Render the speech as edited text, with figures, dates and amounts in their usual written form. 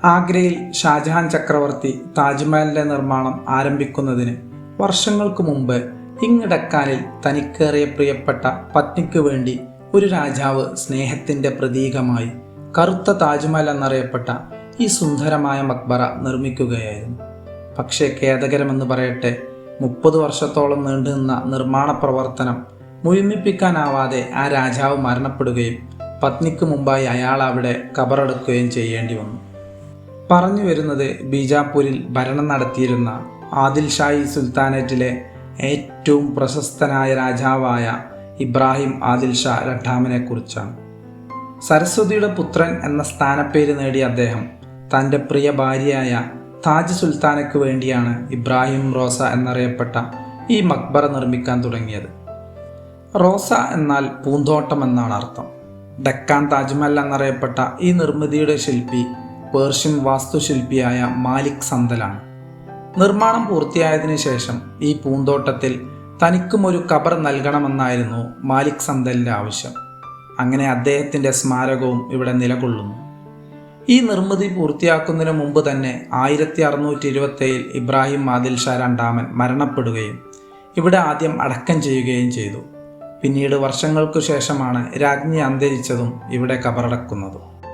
ആഗ്രയിൽ ഷാജഹാൻ ചക്രവർത്തി താജ്മഹലിൻ്റെ നിർമ്മാണം ആരംഭിക്കുന്നതിന് വർഷങ്ങൾക്ക് മുമ്പ് ഇങ്ങ് ഡക്കാനിൽ തനിക്കേറെ പ്രിയപ്പെട്ട പത്നിക്ക് വേണ്ടി ഒരു രാജാവ് സ്നേഹത്തിൻ്റെ പ്രതീകമായി കറുത്ത താജ്മഹൽ എന്നറിയപ്പെട്ട ഈ സുന്ദരമായ മക്ബറ നിർമ്മിക്കുകയായിരുന്നു. പക്ഷേ ഖേദകരമെന്ന് പറയട്ടെ, 30 വർഷത്തോളം നീണ്ടുനിന്ന നിർമ്മാണ പ്രവർത്തനം മുഴുമിപ്പിക്കാനാവാതെ ആ രാജാവ് മരണപ്പെടുകയും പത്നിക്ക് മുമ്പായി അയാൾ അവിടെ കബറടക്കുകയും ചെയ്യേണ്ടി വന്നു. പറഞ്ഞു വരുന്നത് ബീജാപ്പൂരിൽ ഭരണം നടത്തിയിരുന്ന ആദിൽ ഷാഹി സുൽത്താനേറ്റിലെ ഏറ്റവും പ്രശസ്തനായ രാജാവായ ഇബ്രാഹിം ആദിൽ ഷാ രണ്ടാമനെ കുറിച്ചാണ്. സരസ്വതിയുടെ പുത്രൻ എന്ന സ്ഥാനപ്പേര് നേടിയ അദ്ദേഹം തൻ്റെ പ്രിയ ഭാര്യയായ താജ് സുൽത്താനയ്ക്ക് വേണ്ടിയാണ് ഇബ്രാഹിം റോസ എന്നറിയപ്പെട്ട ഈ മക്ബറ നിർമ്മിക്കാൻ തുടങ്ങിയത്. റോസ എന്നാൽ പൂന്തോട്ടം എന്നാണ് അർത്ഥം. ഡക്കാൻ താജ്മഹൽ എന്നറിയപ്പെട്ട ഈ നിർമ്മിതിയുടെ ശില്പി പേർഷ്യൻ വാസ്തുശില്പിയായ മാലിക് സന്തലാണ്. നിർമ്മാണം പൂർത്തിയായതിനു ശേഷം ഈ പൂന്തോട്ടത്തിൽ തനിക്കും ഒരു ഖബർ നൽകണമെന്നായിരുന്നു മാലിക് സന്തലിൻ്റെ ആവശ്യം. അങ്ങനെ അദ്ദേഹത്തിൻ്റെ സ്മാരകവും ഇവിടെ നിലകൊള്ളുന്നു. ഈ നിർമ്മിതി പൂർത്തിയാക്കുന്നതിന് മുമ്പ് തന്നെ 1627 ഇബ്രാഹിം ആദിൽ ഷാ രണ്ടാമൻ മരണപ്പെടുകയും ഇവിടെ ആദ്യം അടക്കം ചെയ്യുകയും ചെയ്തു. പിന്നീട് വർഷങ്ങൾക്കു ശേഷമാണ് രാജ്ഞി അന്തരിച്ചതും ഇവിടെ ഖബറടക്കുന്നതും.